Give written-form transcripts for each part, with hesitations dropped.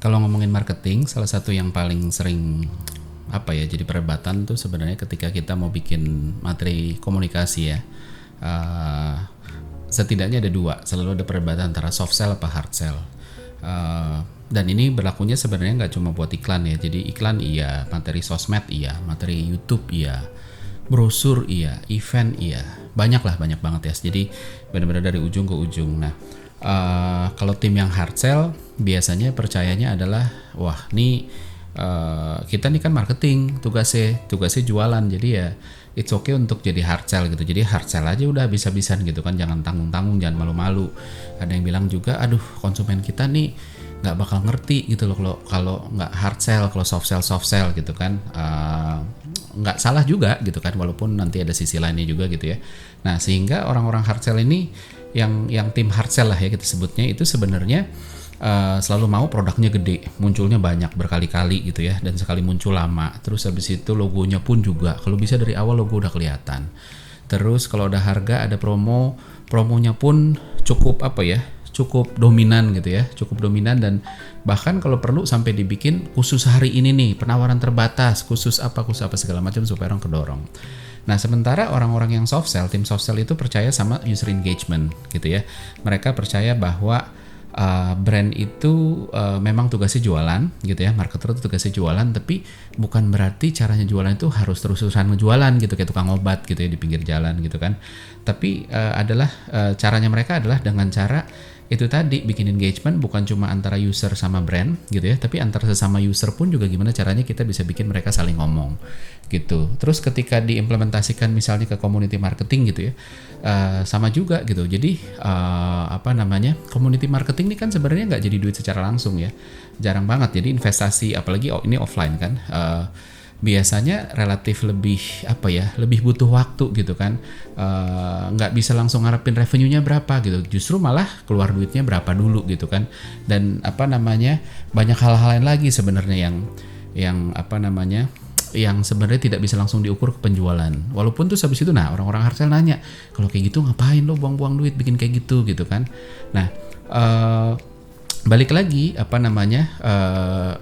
Kalau ngomongin marketing, salah satu yang paling sering jadi perdebatan tuh sebenarnya ketika kita mau bikin materi komunikasi ya. Uh, Setidaknya ada dua, selalu ada perdebatan antara soft sell apa hard sell. Dan ini berlakunya sebenarnya nggak cuma buat iklan ya. Jadi iklan iya, materi sosmed iya, materi YouTube iya, brosur iya, event iya, banyak banget ya. Jadi benar-benar dari ujung ke ujung. Nah, kalau tim yang hard sell biasanya percayanya adalah wah nih kita nih kan marketing, tugasnya jualan, jadi ya it's okay untuk jadi hard sell gitu. Jadi hard sell aja udah bisa-bisan gitu kan, jangan tanggung-tanggung, jangan malu-malu. Ada yang bilang juga, aduh konsumen kita nih nggak bakal ngerti gitu loh kalau nggak hard sell, kalau soft sell gitu kan. Nggak salah juga gitu kan, walaupun nanti ada sisi lainnya juga gitu ya. Nah sehingga orang-orang hard sell ini yang tim hard sell lah ya kita sebutnya, itu sebenarnya selalu mau produknya gede, munculnya banyak berkali-kali gitu ya, dan sekali muncul lama. Terus habis itu logonya pun juga kalau bisa dari awal logo udah kelihatan. Terus kalau ada harga, ada promonya pun cukup cukup dominan gitu ya, cukup dominan, dan bahkan kalau perlu sampai dibikin khusus hari ini nih, penawaran terbatas, khusus apa segala macam supaya orang kedorong. Nah sementara orang-orang yang soft sell, tim soft sell itu percaya sama user engagement gitu ya. Mereka percaya bahwa brand itu memang tugasnya jualan gitu ya, marketer itu tugasnya jualan, tapi bukan berarti caranya jualan itu harus terus-terusan ngejualan gitu kayak tukang obat gitu ya di pinggir jalan gitu kan. Tapi caranya mereka adalah dengan cara itu tadi, bikin engagement bukan cuma antara user sama brand gitu ya, tapi antara sesama user pun juga gimana caranya kita bisa bikin mereka saling ngomong gitu. Terus ketika diimplementasikan misalnya ke community marketing gitu ya, sama juga gitu. Jadi community marketing ini kan sebenarnya nggak jadi duit secara langsung ya, jarang banget. Jadi investasi, apalagi ini offline kan, biasanya relatif lebih butuh waktu gitu kan. Nggak bisa langsung ngarepin revenue-nya berapa gitu, justru malah keluar duitnya berapa dulu gitu kan. Dan banyak hal-hal lain lagi sebenarnya yang sebenarnya tidak bisa langsung diukur ke penjualan. Walaupun tuh habis itu orang-orang hard sell nanya, kalau kayak gitu ngapain lo buang-buang duit bikin kayak gitu kan. Nah balik lagi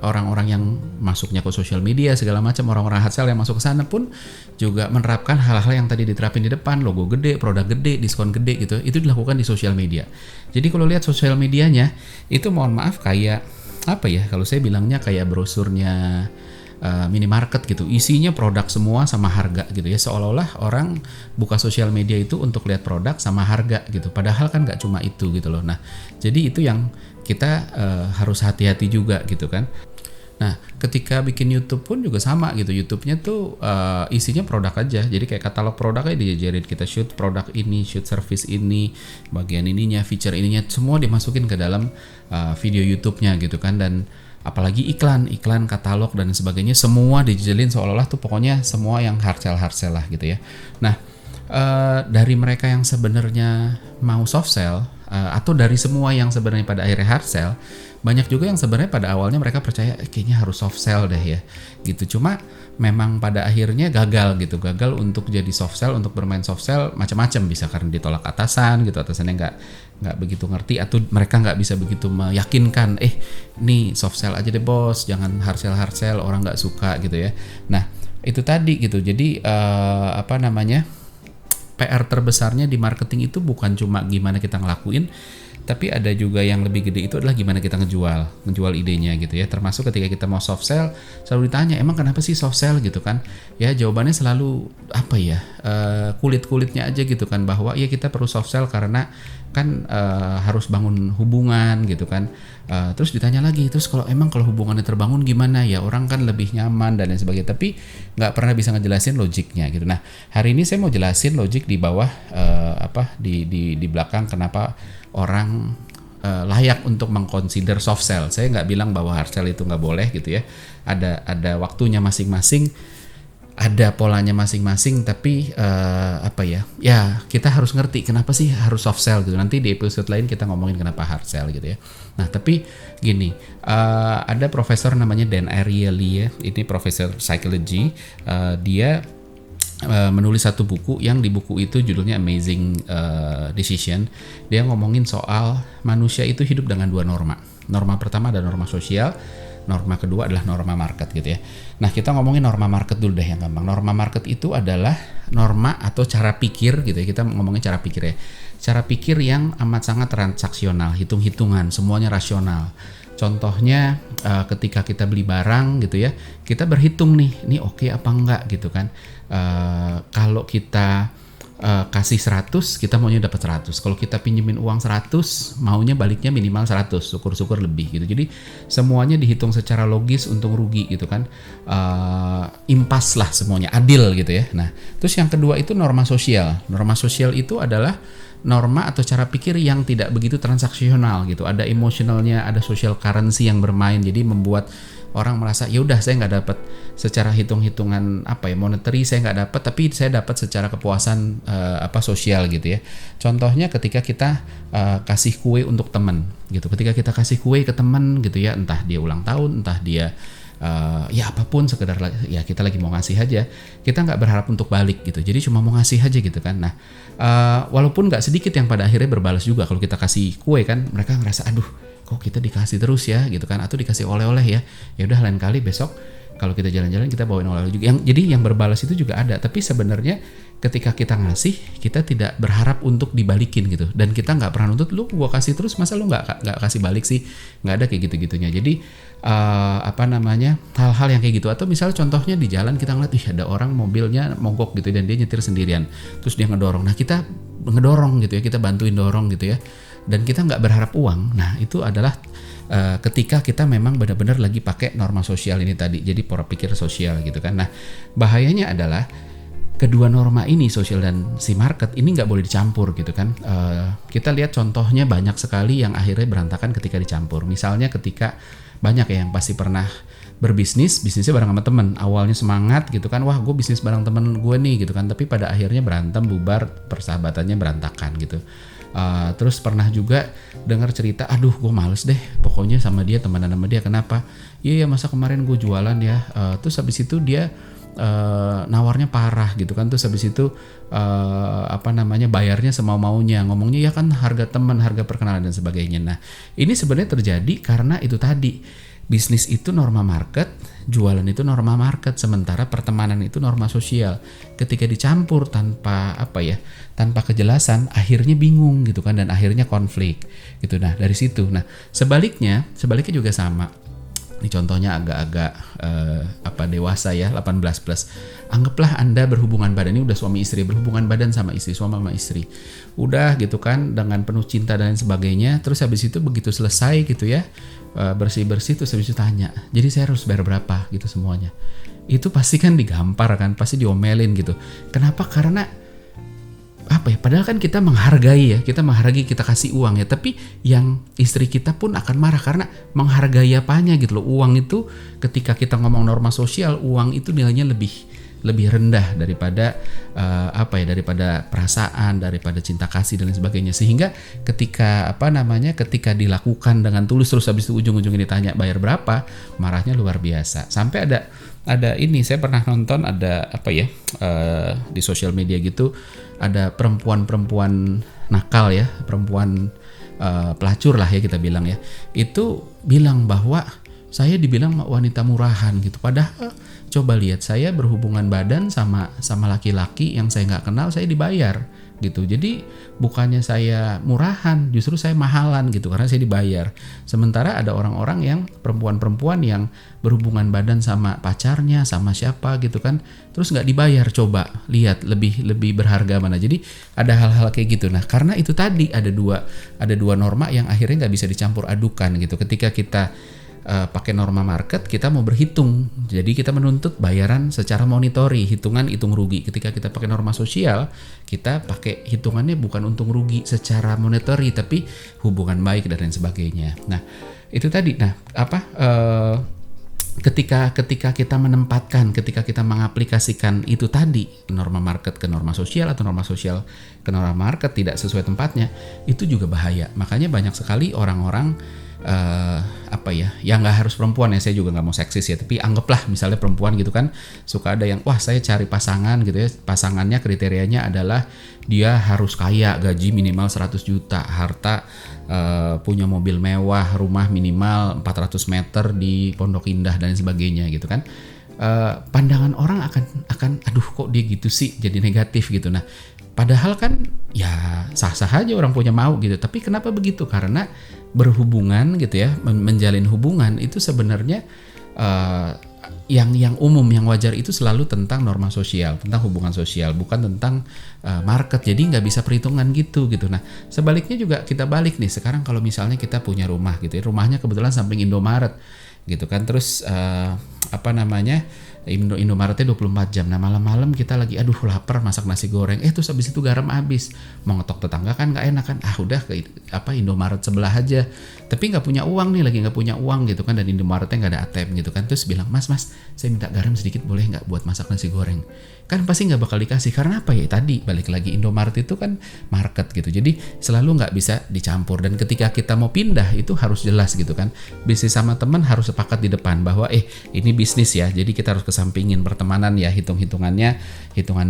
orang-orang yang masuknya ke sosial media segala macam, orang-orang hard sell yang masuk ke sana pun juga menerapkan hal-hal yang tadi diterapin di depan, logo gede, produk gede, diskon gede gitu. Itu dilakukan di sosial media. Jadi kalau lihat sosial medianya itu, mohon maaf, kayak kalau saya bilangnya kayak brosurnya minimarket gitu, isinya produk semua sama harga gitu ya, seolah-olah orang buka sosial media itu untuk lihat produk sama harga gitu, padahal kan nggak cuma itu gitu loh. Nah jadi itu yang kita harus hati-hati juga gitu kan. Nah ketika bikin YouTube pun juga sama gitu, YouTube-nya tuh isinya produk aja, jadi kayak katalog produknya dijajarin, kita shoot produk ini, shoot service ini, bagian ininya, feature ininya, semua dimasukin ke dalam video YouTube-nya gitu kan. Dan apalagi iklan, katalog dan sebagainya, semua dijelin seolah-olah tuh pokoknya semua yang hard sell lah gitu ya. Nah dari mereka yang sebenarnya mau soft sell, atau dari semua yang sebenarnya pada akhirnya hard sell, banyak juga yang sebenarnya pada awalnya mereka percaya kayaknya harus soft sell deh ya gitu. Cuma memang pada akhirnya gagal untuk jadi soft sell, untuk bermain soft sell macam-macam, bisa karena ditolak atasannya nggak begitu ngerti, atau mereka nggak bisa begitu meyakinkan, nih soft sell aja deh bos, jangan hard sell, orang nggak suka gitu ya. Nah itu tadi gitu. Jadi PR terbesarnya di marketing itu bukan cuma gimana kita ngelakuin, tapi ada juga yang lebih gede, itu adalah gimana kita ngejual idenya gitu ya. Termasuk ketika kita mau soft sell, selalu ditanya emang kenapa sih soft sell gitu kan ya. Jawabannya selalu kulit-kulitnya aja gitu kan, bahwa ya kita perlu soft sell karena kan harus bangun hubungan gitu kan. Terus ditanya lagi, terus kalau hubungannya terbangun gimana ya, orang kan lebih nyaman dan lain sebagainya, tapi nggak pernah bisa ngejelasin logiknya gitu. Nah hari ini saya mau jelasin logik di bawah di belakang kenapa orang layak untuk mengconsider soft sell. Saya nggak bilang bahwa hard sell itu nggak boleh gitu ya. Ada waktunya masing-masing, ada polanya masing-masing, tapi kita harus ngerti kenapa sih harus soft sell gitu. Nanti di episode lain kita ngomongin kenapa hard sell gitu ya. Nah tapi gini, ada profesor namanya Dan Ariely ya, ini profesor psychology. Dia menulis satu buku, yang di buku itu judulnya Amazing Decision. Dia ngomongin soal manusia itu hidup dengan dua norma. Norma pertama adalah norma sosial, norma kedua adalah norma market gitu ya. Nah, kita ngomongin norma market dulu deh yang gampang. Norma market itu adalah norma atau cara pikir gitu ya. Kita ngomongin cara pikir ya. Cara pikir yang amat sangat transaksional, hitung-hitungan, semuanya rasional. Contohnya ketika kita beli barang gitu ya, kita berhitung nih, ini oke apa enggak gitu kan. Kalau kita kasih 100, kita maunya dapat 100. Kalau kita pinjemin uang 100, maunya baliknya minimal 100, syukur-syukur lebih gitu. Jadi semuanya dihitung secara logis, untung rugi gitu kan. Impas lah semuanya, adil gitu ya. Nah, terus yang kedua itu norma sosial. Norma sosial itu adalah norma atau cara pikir yang tidak begitu transaksional gitu. Ada emosionalnya, ada social currency yang bermain. Jadi membuat orang merasa ya udah saya nggak dapat secara hitung-hitungan monetary saya nggak dapat, tapi saya dapat secara kepuasan sosial gitu ya. Contohnya ketika kita kasih kue untuk teman gitu. Ketika kita kasih kue ke teman gitu ya, entah dia ulang tahun, entah dia ya apapun, sekedar ya kita lagi mau ngasih aja, kita nggak berharap untuk balik gitu, jadi cuma mau ngasih aja gitu kan. Nah walaupun nggak sedikit yang pada akhirnya berbalas juga kalau kita kasih kue kan, mereka ngerasa aduh kok kita dikasih terus ya gitu kan, atau dikasih oleh-oleh ya udah lain kali besok kalau kita jalan-jalan kita bawain oleh-oleh juga. Jadi yang berbalas itu juga ada, tapi sebenarnya ketika kita ngasih, kita tidak berharap untuk dibalikin gitu, dan kita nggak pernah nuntut lu gua kasih terus masa lu nggak kasih balik sih, nggak ada kayak gitu-gitunya. Jadi hal-hal yang kayak gitu. Atau misalnya contohnya di jalan kita ngeliat ada orang mobilnya mogok gitu dan dia nyetir sendirian, terus dia ngedorong, nah kita ngedorong gitu ya, kita bantuin dorong gitu ya, dan kita nggak berharap uang. Nah itu adalah ketika kita memang benar-benar lagi pakai norma sosial ini tadi, jadi pola pikir sosial gitu kan. Nah bahayanya adalah kedua norma ini, sosial dan si market ini nggak boleh dicampur gitu kan. Kita lihat contohnya banyak sekali yang akhirnya berantakan ketika dicampur. Misalnya ketika banyak ya yang pasti pernah bisnisnya bareng sama temen, awalnya semangat gitu kan, wah gue bisnis bareng temen gue nih gitu kan, tapi pada akhirnya berantem, bubar, persahabatannya berantakan gitu. Terus pernah juga dengar cerita, aduh gue males deh pokoknya sama dia, temenan sama dia, kenapa? Iya masa kemarin gue jualan ya, terus habis itu dia nawarnya parah gitu kan, terus habis itu bayarnya semau-maunya, ngomongnya ya kan harga teman, harga perkenalan dan sebagainya. Nah ini sebenarnya terjadi karena itu tadi, bisnis itu norma market, jualan itu norma market, sementara pertemanan itu norma sosial. Ketika dicampur tanpa tanpa kejelasan, akhirnya bingung gitu kan, dan akhirnya konflik gitu. Nah dari situ, nah sebaliknya juga sama. Ini contohnya agak-agak dewasa ya, 18+. Anggaplah Anda berhubungan badan, ini udah suami istri, berhubungan badan sama istri, suami sama istri. Udah gitu kan, dengan penuh cinta dan lain sebagainya. Terus habis itu begitu selesai gitu ya, bersih-bersih, terus habis itu tanya, jadi saya harus bayar berapa gitu semuanya. Itu pasti kan digampar kan, pasti diomelin gitu. Kenapa? Karena padahal kan kita menghargai, kita kasih uang ya, tapi yang istri kita pun akan marah karena menghargai apanya gitu loh. Uang itu ketika kita ngomong norma sosial, uang itu nilainya lebih rendah daripada daripada perasaan, daripada cinta kasih dan lain sebagainya. Sehingga ketika ketika dilakukan dengan tulus, terus habis itu ujung-ujungnya ditanya bayar berapa, marahnya luar biasa. Sampai ada ini, saya pernah nonton ada di sosial media gitu, ada perempuan nakal ya, perempuan pelacur lah ya kita bilang ya, itu bilang bahwa saya dibilang wanita murahan gitu, padahal coba lihat saya berhubungan badan sama laki-laki yang saya nggak kenal, saya dibayar gitu. Jadi bukannya saya murahan, justru saya mahalan gitu karena saya dibayar. Sementara ada orang-orang yang perempuan-perempuan yang berhubungan badan sama pacarnya, sama siapa gitu kan, terus nggak dibayar. Coba lihat lebih berharga mana. Jadi ada hal-hal kayak gitu. Nah karena itu tadi ada dua norma yang akhirnya nggak bisa dicampur adukan gitu. Ketika kita pakai norma market, kita mau berhitung, jadi kita menuntut bayaran secara monetary, hitung rugi. Ketika kita pakai norma sosial, kita pakai hitungannya bukan untung rugi secara monetary, tapi hubungan baik dan lain sebagainya. Nah itu tadi. Nah ketika kita menempatkan, ketika kita mengaplikasikan itu tadi, norma market ke norma sosial atau norma sosial ke norma market tidak sesuai tempatnya, itu juga bahaya. Makanya banyak sekali orang-orang apa ya, nggak harus perempuan ya, saya juga nggak mau seksis ya, tapi anggaplah misalnya perempuan gitu kan, suka ada yang wah saya cari pasangan gitu ya, pasangannya kriterianya adalah dia harus kaya, gaji minimal 100 juta, harta, punya mobil mewah, rumah minimal 400 meter di Pondok Indah dan sebagainya gitu kan. Pandangan orang akan aduh kok dia gitu sih, jadi negatif gitu. Nah padahal kan ya sah-sah aja orang punya mau gitu, tapi kenapa begitu? Karena berhubungan gitu ya, menjalin hubungan itu sebenarnya yang umum, yang wajar itu selalu tentang norma sosial, tentang hubungan sosial, bukan tentang market. Jadi nggak bisa perhitungan gitu. Nah sebaliknya juga kita balik nih, sekarang kalau misalnya kita punya rumah gitu ya, rumahnya kebetulan samping Indomaret gitu kan, terus Indomaretnya 24 jam. Nah malam-malam kita lagi aduh lapar, masak nasi goreng, terus habis itu garam habis, mau ngetok tetangga kan nggak enak kan, udah ke Indomaret sebelah aja, tapi nggak punya uang nih, lagi nggak punya uang gitu kan, dan Indomaretnya nggak ada ATM gitu kan, terus bilang mas saya minta garam sedikit boleh nggak buat masak nasi goreng, kan pasti nggak bakal dikasih. Karena apa ya, tadi balik lagi Indomaret itu kan market gitu, jadi selalu nggak bisa dicampur. Dan ketika kita mau pindah itu harus jelas gitu kan, bisnis sama teman harus sepakat di depan bahwa ini bisnis ya, jadi kita harus kesampingin pertemanan ya, hitungan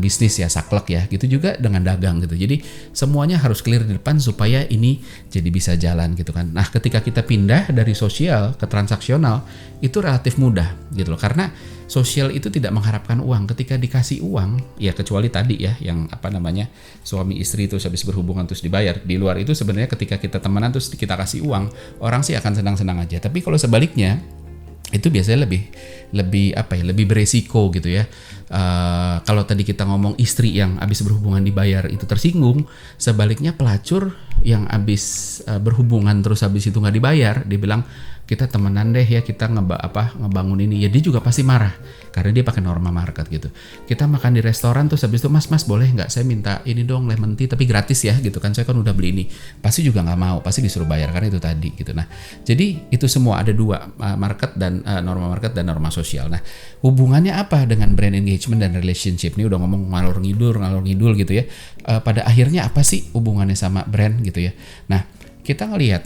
bisnis ya, saklek ya, gitu juga dengan dagang gitu. Jadi semuanya harus clear di depan supaya ini jadi bisa jalan gitu kan. Nah ketika kita pindah dari sosial ke transaksional itu relatif mudah gitu loh, karena sosial itu tidak mengharapkan uang. Ketika dikasih uang ya, kecuali tadi ya yang suami istri terus habis berhubungan terus dibayar. Di luar itu sebenarnya ketika kita temenan terus kita kasih uang, orang sih akan senang-senang aja. Tapi kalau sebaliknya itu biasanya lebih beresiko gitu ya. Kalau tadi kita ngomong istri yang habis berhubungan dibayar itu tersinggung, sebaliknya pelacur yang habis berhubungan terus habis itu nggak dibayar, dia bilang kita temenan deh ya, kita ngebangun ini ya, dia juga pasti marah karena dia pakai norma market gitu. Kita makan di restoran terus habis itu mas boleh nggak saya minta ini dong lemon tea tapi gratis ya gitu kan, saya kan udah beli ini, pasti juga nggak mau, pasti disuruh bayar karena itu tadi gitu. Nah jadi itu semua ada dua, market dan norma market dan norma sosial. Nah hubungannya apa dengan brand engagement dan relationship? Ini udah ngomong ngalor ngidul gitu ya. Pada akhirnya apa sih hubungannya sama brand gitu ya? Nah kita ngelihat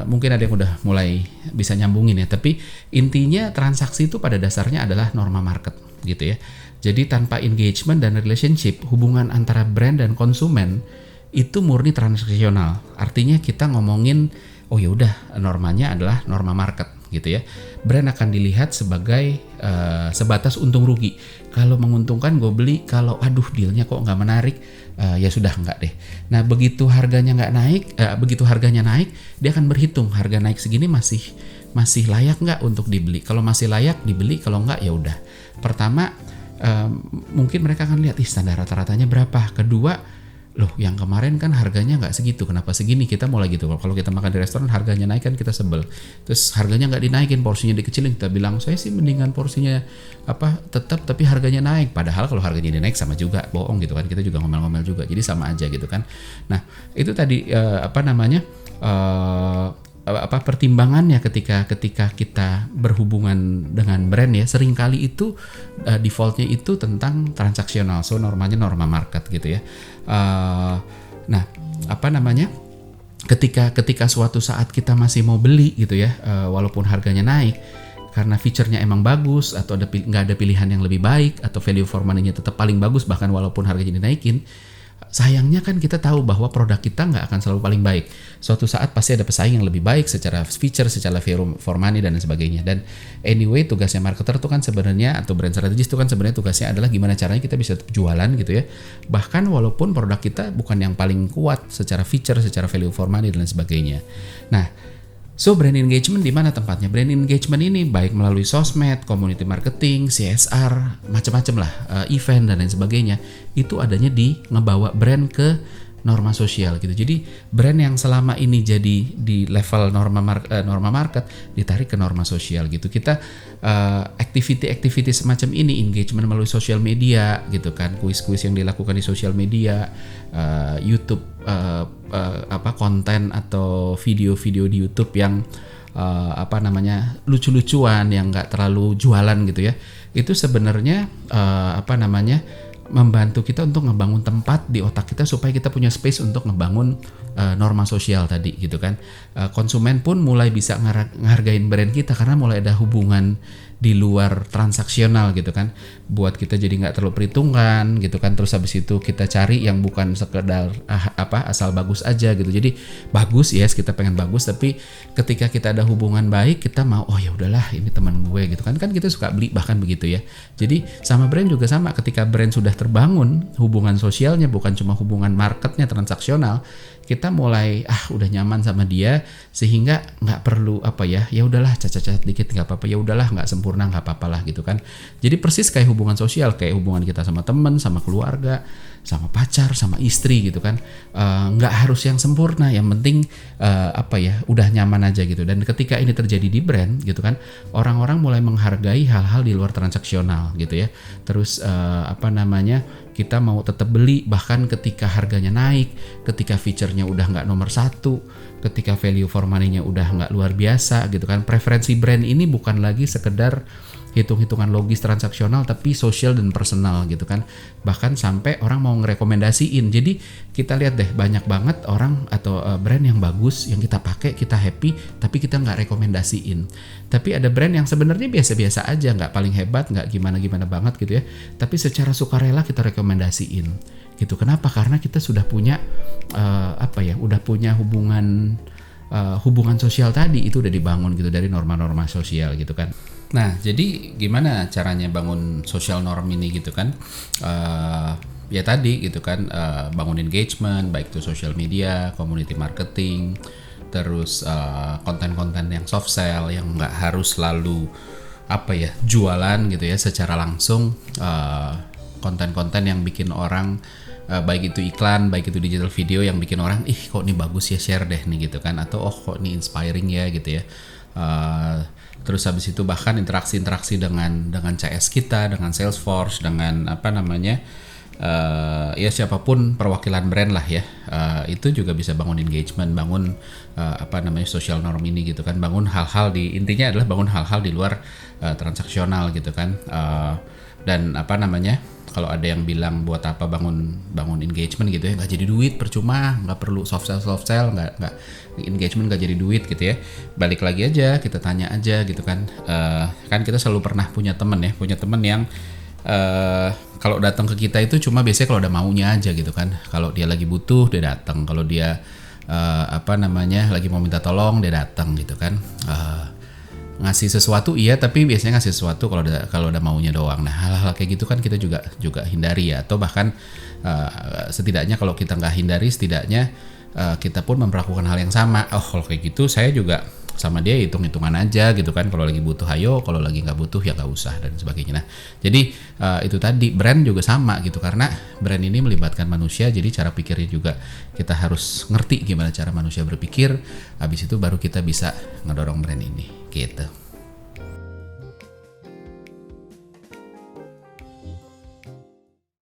mungkin ada yang udah mulai bisa nyambungin ya, tapi intinya transaksi itu pada dasarnya adalah norma market gitu ya. Jadi tanpa engagement dan relationship, hubungan antara brand dan konsumen itu murni transaksional. Artinya kita ngomongin ya udah normanya adalah norma market gitu ya. Brand akan dilihat sebagai sebatas untung rugi. Kalau menguntungkan gue beli, kalau dealnya kok nggak menarik, ya sudah enggak deh. Nah begitu harganya naik, dia akan berhitung harga naik segini masih layak nggak untuk dibeli. Kalau masih layak dibeli, kalau enggak ya udah. Pertama mungkin mereka akan lihat standar rata-ratanya berapa. Kedua, loh yang kemarin kan harganya nggak segitu, kenapa segini? Kita mau lagi gitu. Kalau kita makan di restoran harganya naik kan kita sebel. Terus harganya nggak dinaikin, porsinya dikecilin, kita bilang saya sih mendingan porsinya tetap tapi harganya naik. Padahal kalau harganya dinaik sama juga bohong gitu kan, kita juga ngomel-ngomel juga, jadi sama aja gitu kan. Nah itu tadi pertimbangannya ketika kita berhubungan dengan brand ya, seringkali itu defaultnya itu tentang transaksional, so normanya norma market gitu ya. Ketika suatu saat kita masih mau beli gitu ya, walaupun harganya naik karena fiturnya emang bagus atau nggak ada pilihan yang lebih baik atau value for money-nya tetap paling bagus bahkan walaupun harganya dinaikin, sayangnya kan kita tahu bahwa produk kita nggak akan selalu paling baik. Suatu saat pasti ada pesaing yang lebih baik secara feature, secara value for money dan sebagainya. Dan anyway tugasnya marketer itu kan sebenarnya, atau brand strategist itu kan sebenarnya tugasnya adalah gimana caranya kita bisa jualan gitu ya. Bahkan walaupun produk kita bukan yang paling kuat secara feature, secara value for money dan sebagainya. Nah, so brand engagement di mana tempatnya? Brand engagement ini baik melalui sosmed, community marketing, CSR, macam-macam lah, event dan lain sebagainya. Itu adanya di ngebawa brand ke norma sosial gitu. Jadi brand yang selama ini jadi di level norma market ditarik ke norma sosial gitu. Kita activity semacam ini, engagement melalui sosial media gitu kan, kuis-kuis yang dilakukan di sosial media, YouTube, konten atau video-video di YouTube yang lucu-lucuan yang nggak terlalu jualan gitu ya. Itu sebenarnya membantu kita untuk ngebangun tempat di otak kita supaya kita punya space untuk ngebangun norma sosial tadi gitu kan. Konsumen pun mulai bisa ngehargain brand kita karena mulai ada hubungan di luar transaksional gitu kan, buat kita jadi nggak terlalu perhitungan gitu kan. Terus habis itu kita cari yang bukan sekedar asal bagus aja gitu. Jadi bagus yes, kita pengen bagus, tapi ketika kita ada hubungan baik kita mau oh ya udahlah ini teman gue gitu kan kita suka beli bahkan begitu ya. Jadi sama brand juga sama, ketika brand sudah terbangun hubungan sosialnya bukan cuma hubungan marketnya transaksional, kita mulai udah nyaman sama dia sehingga nggak perlu ya udahlah cacat-cacat dikit nggak apa-apa, ya udahlah nggak sempurna nggak apa-apa lah gitu kan. Jadi persis kayak hubungan sosial, kayak hubungan kita sama teman, sama keluarga, sama pacar, sama istri gitu kan. Nggak harus yang sempurna, yang penting udah nyaman aja gitu. Dan ketika ini terjadi di brand gitu kan, orang-orang mulai menghargai hal-hal di luar transaksional gitu ya. Terus kita mau tetap beli bahkan ketika harganya naik, ketika fiturnya udah nggak nomor 1, ketika value for money-nya udah nggak luar biasa gitu kan. Preferensi brand ini bukan lagi sekedar hitung-hitungan logis transaksional tapi sosial dan personal gitu kan. Bahkan sampai orang mau ngerekomendasiin. Jadi kita lihat deh banyak banget orang atau brand yang bagus yang kita pakai, kita happy, tapi kita nggak rekomendasiin. Tapi ada brand yang sebenarnya biasa-biasa aja, nggak paling hebat, nggak gimana-gimana banget gitu ya, tapi secara sukarela kita rekomendasiin gitu. Kenapa? Karena kita sudah punya udah punya hubungan sosial tadi, itu udah dibangun gitu dari norma-norma sosial gitu kan. Nah, jadi gimana caranya bangun social norm ini gitu kan? Ya tadi gitu kan, bangun engagement baik itu social media, community marketing, terus konten-konten yang soft sell yang nggak harus selalu jualan gitu ya secara langsung, konten-konten yang bikin orang baik itu iklan, baik itu digital video yang bikin orang kok ini bagus ya, share deh nih gitu kan, atau kok ini inspiring ya gitu ya. Terus habis itu bahkan interaksi dengan CS kita, dengan Salesforce, dengan ya siapapun perwakilan brand lah ya, itu juga bisa bangun engagement, bangun social norm ini gitu kan, bangun hal-hal intinya adalah bangun hal-hal di luar transaksional gitu kan. Dan kalau ada yang bilang buat apa bangun engagement gitu ya, nggak jadi duit, percuma, nggak perlu soft sell, nggak engagement nggak jadi duit gitu ya. Balik lagi aja, kita tanya aja gitu kan. Kan kita selalu pernah punya temen yang kalau datang ke kita itu cuma biasanya kalau ada maunya aja gitu kan. Kalau dia lagi butuh dia datang, kalau dia lagi mau minta tolong dia datang gitu kan. Ngasih sesuatu iya, tapi biasanya ngasih sesuatu kalau ada maunya doang. Nah, hal-hal kayak gitu kan kita juga hindari ya, atau bahkan setidaknya kalau kita nggak hindari, setidaknya kita pun memperlakukan hal yang sama. Oh, kalau kayak gitu saya juga sama dia hitung-hitungan aja gitu kan. Kalau lagi butuh ayo, kalau lagi nggak butuh ya nggak usah dan sebagainya. Nah, jadi itu tadi brand juga sama gitu, karena brand ini melibatkan manusia, jadi cara pikirnya juga kita harus ngerti gimana cara manusia berpikir. Habis itu baru kita bisa ngedorong brand ini gitu.